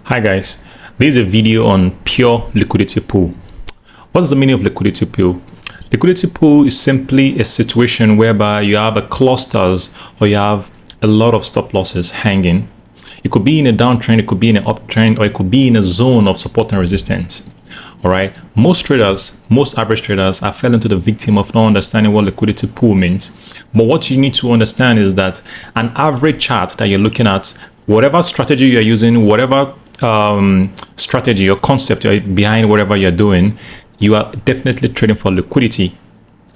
Hi guys, this is a video on pure liquidity pool. What's the meaning of liquidity pool? Liquidity pool is simply a situation whereby you have a clusters or you have a lot of stop losses hanging. It could be in a downtrend, it could be in an uptrend, or it could be in a zone of support and resistance. All right, most average traders are fell into the victim of not understanding what liquidity pool means. But what you need to understand is that an average chart that you're looking at, whatever strategy you're using, whatever strategy or concept behind whatever you're doing, you are definitely trading for liquidity.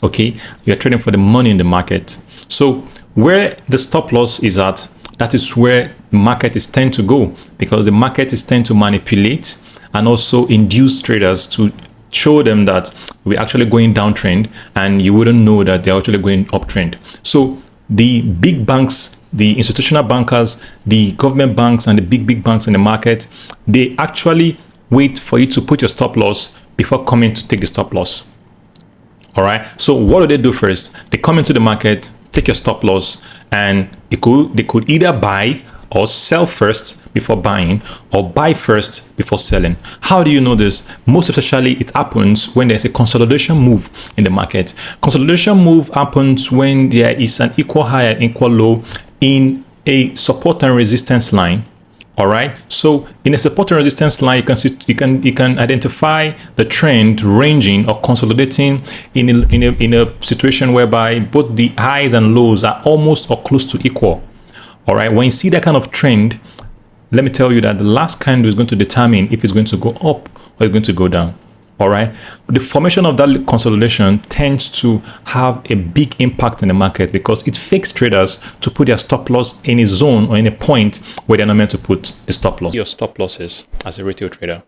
Okay, you're trading for the money in the market. So where the stop loss is at, that is where the market is tend to go, because the market is tend to manipulate and also induce traders to show them that we're actually going downtrend, and you wouldn't know that they're actually going uptrend. So the big banks, the institutional bankers, the government banks, and the big banks in the market, they actually wait for you to put your stop loss before coming to take the stop loss. All right, so what do they do first? They come into the market, take your stop loss, and they could either buy or sell first before buying, or buy first before selling. How do you know this? Most especially it happens when there's a consolidation move in the market. Consolidation move happens when there is an equal high and equal low in a support and resistance line. All right, so in a support and resistance line, you can identify the trend ranging or consolidating in a situation whereby both the highs and lows are almost or close to equal. All right, when you see that kind of trend, let me tell you that the last candle is going to determine if it's going to go up or it's going to go down. All right, the formation of that consolidation tends to have a big impact in the market because it fakes traders to put their stop loss in a zone or in a point where they're not meant to put the stop loss. Your stop losses as a retail trader.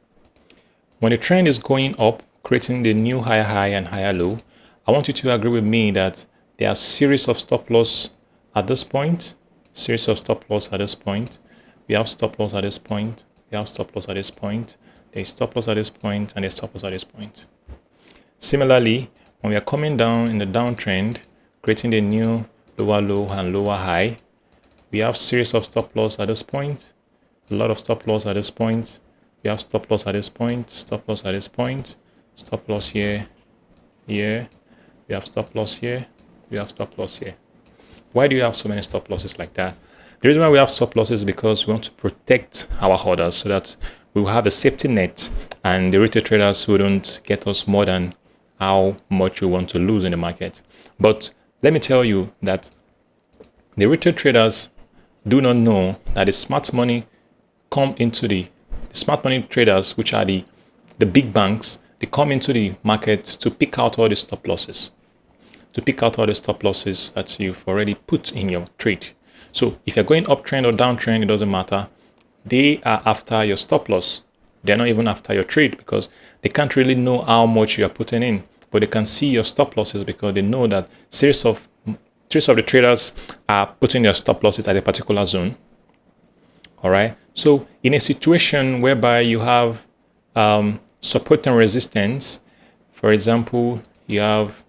When the trend is going up, creating the new higher high and higher low, I want you to agree with me that there are a series of stop loss at this point. Series of stop loss at this point. We have stop loss at this point. We have stop loss at this point. There's stop loss at this point, and there's stop loss at this point. Similarly, when we are coming down in the downtrend, creating the new lower low and lower high, we have series of stop loss at this point, a lot of stop loss at this point. We have stop loss at this point, stop loss at this point, stop loss here, here. We have stop loss here, we have stop loss here. Why do you have so many stop losses like that? The reason why we have stop losses is because we want to protect our orders so that we will have a safety net, and the retail traders wouldn't get us more than how much we want to lose in the market. But let me tell you that the retail traders do not know that the smart money come into the smart money traders, which are the big banks. They come into the market to pick out all the stop losses. To pick out all the stop losses that you've already put in your trade. So if you're going uptrend or downtrend, it doesn't matter. They are after your stop loss. They're not even after your trade because they can't really know how much you are putting in, but they can see your stop losses because they know that series of the traders are putting their stop losses at a particular zone. All right. So in a situation whereby you have support and resistance, for example, you have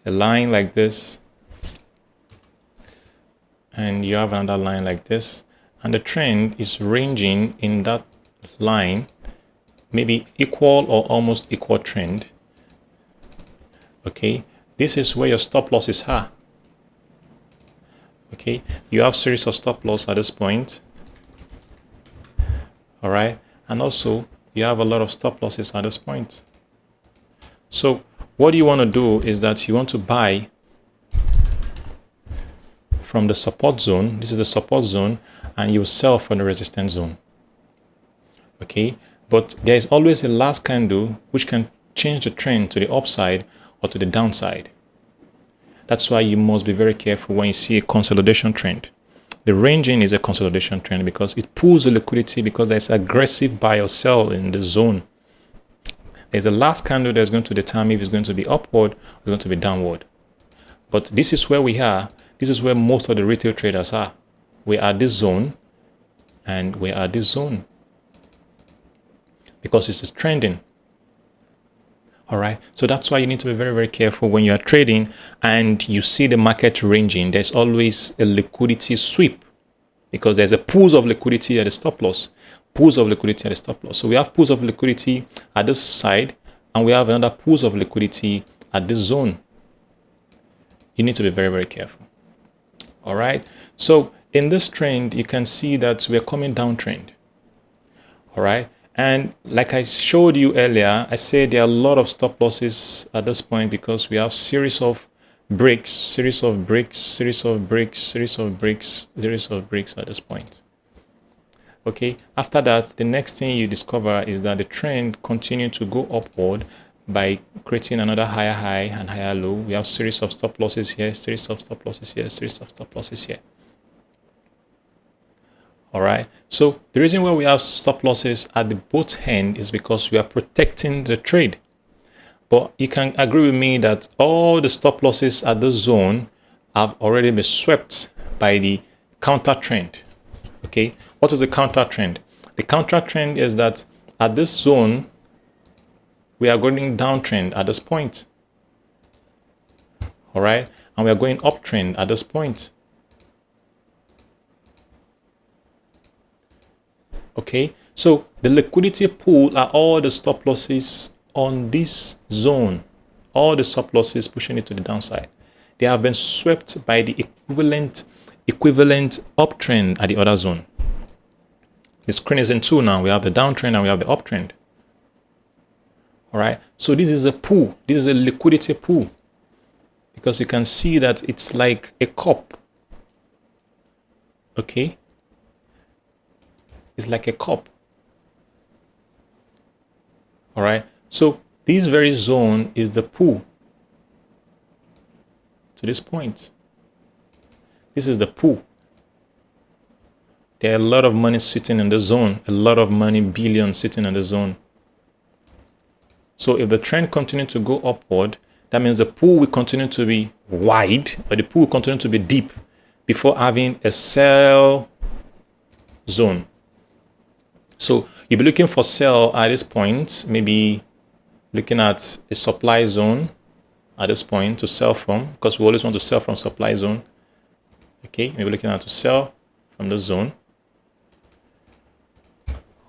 a line like this, and you have another line like this, and the trend is ranging in that line, maybe equal or almost equal trend. Okay, this is where your stop losses are. Okay, you have series of stop loss at this point. All right, and also you have a lot of stop losses at this point. So what you want to do is that you want to buy from the support zone. This is the support zone, and you sell from the resistance zone. Okay, but there is always a last candle which can change the trend to the upside or to the downside. That's why you must be very careful when you see a consolidation trend. The ranging is a consolidation trend because it pulls the liquidity because there's aggressive buy or sell in the zone. There's a last candle that's going to determine if it's going to be upward or it's going to be downward. But this is where we are. This is where most of the retail traders are. We are this zone, and we are this zone because it's trending. All right. So that's why you need to be very, very careful when you are trading and you see the market ranging. There's always a liquidity sweep because there's a pools of liquidity at the stop loss. pools of liquidity at the stop loss. So we have pools of liquidity at this side, and we have another pools of liquidity at this zone. You need to be very, very careful. All right. So in this trend, you can see that we're coming downtrend. All right. And like I showed you earlier, I said there are a lot of stop losses at this point because we have series of breaks, series of breaks, series of breaks, series of breaks, series of breaks at this point. Okay, after that, the next thing you discover is that the trend continued to go upward by creating another higher high and higher low. We have series of stop losses here, series of stop losses here, series of stop losses here. All right, so the reason why we have stop losses at the both end is because we are protecting the trade. But you can agree with me that all the stop losses at the zone have already been swept by the counter trend. Okay, what is the counter trend? The counter trend is that at this zone, we are going downtrend at this point. All right, and we are going uptrend at this point. Okay, so the liquidity pool are all the stop losses on this zone, all the stop losses pushing it to the downside. They have been swept by the equivalent uptrend at the other zone. The screen is in two now. We have the downtrend and we have the uptrend. All right, so this is a pool. This is a liquidity pool because you can see that it's like a cup. Okay, it's like a cup. All right, so this very zone is the pool to this point. This is the pool. There are a lot of money sitting in the zone, a lot of money, billions sitting in the zone. So if the trend continues to go upward, that means the pool will continue to be wide, or the pool will continue to be deep before having a sell zone. So you'll be looking for sell at this point, maybe looking at a supply zone at this point to sell from, because we always want to sell from supply zone. Okay, maybe looking at to sell from the zone.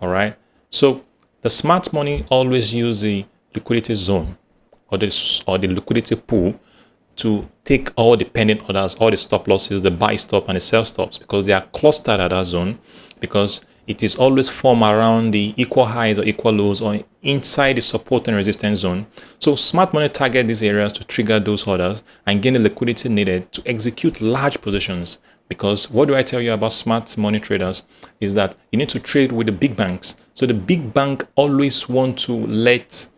All right, so the smart money always use the liquidity zone or the liquidity pool to take all the pending orders, all the stop losses, the buy stop and the sell stops, because they are clustered at that zone, because it is always formed around the equal highs or equal lows or inside the support and resistance zone. So smart money target these areas to trigger those orders and gain the liquidity needed to execute large positions. Because what do I tell you about smart money traders is that you need to trade with the big banks. So the big bank always want to let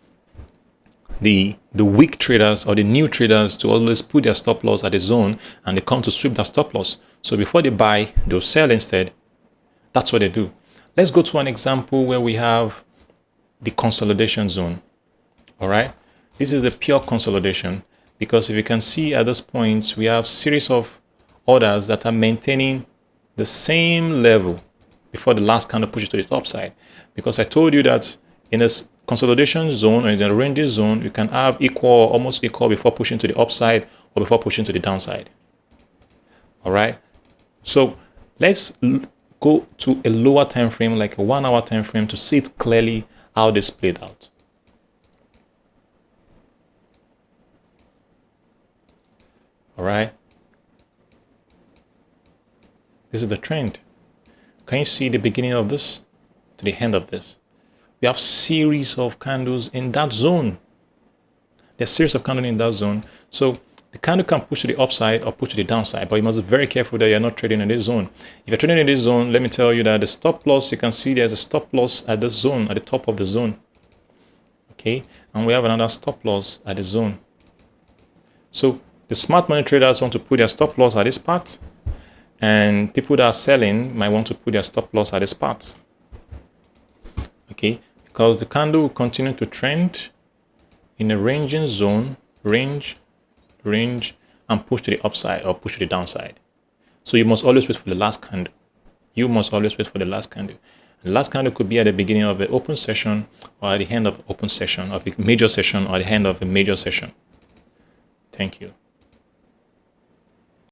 the weak traders or the new traders to always put their stop loss at the zone, and they come to sweep that stop loss. So before they buy, they'll sell instead. That's what they do. Let's go to an example where we have the consolidation zone. All right, this is the pure consolidation, because if you can see at this point, we have series of orders that are maintaining the same level before the last candle pushes to the top side. Because I told you that in a consolidation zone or in a range zone, you can have equal, almost equal before pushing to the upside or before pushing to the downside. All right, so let's go to a lower time frame, like a 1 hour time frame, to see it clearly how this played out. All right, this is the trend. Can you see the beginning of this to the end of this? We have series of candles in that zone. There's series of candles in that zone. So the candle can push to the upside or push to the downside, but you must be very careful that you're not trading in this zone. If you're trading in this zone, let me tell you that the stop loss, you can see there's a stop loss at the zone, at the top of the zone. Okay, and we have another stop loss at the zone. So the smart money traders want to put their stop loss at this part, and people that are selling might want to put their stop loss at this part. Okay, because the candle will continue to trend in a ranging zone, range, and push to the upside or push to the downside. So you must always wait for the last candle. You must always wait for the last candle. The last candle could be at the beginning of an open session or at the end of an open session, of a major session or the end of a major session. Thank you.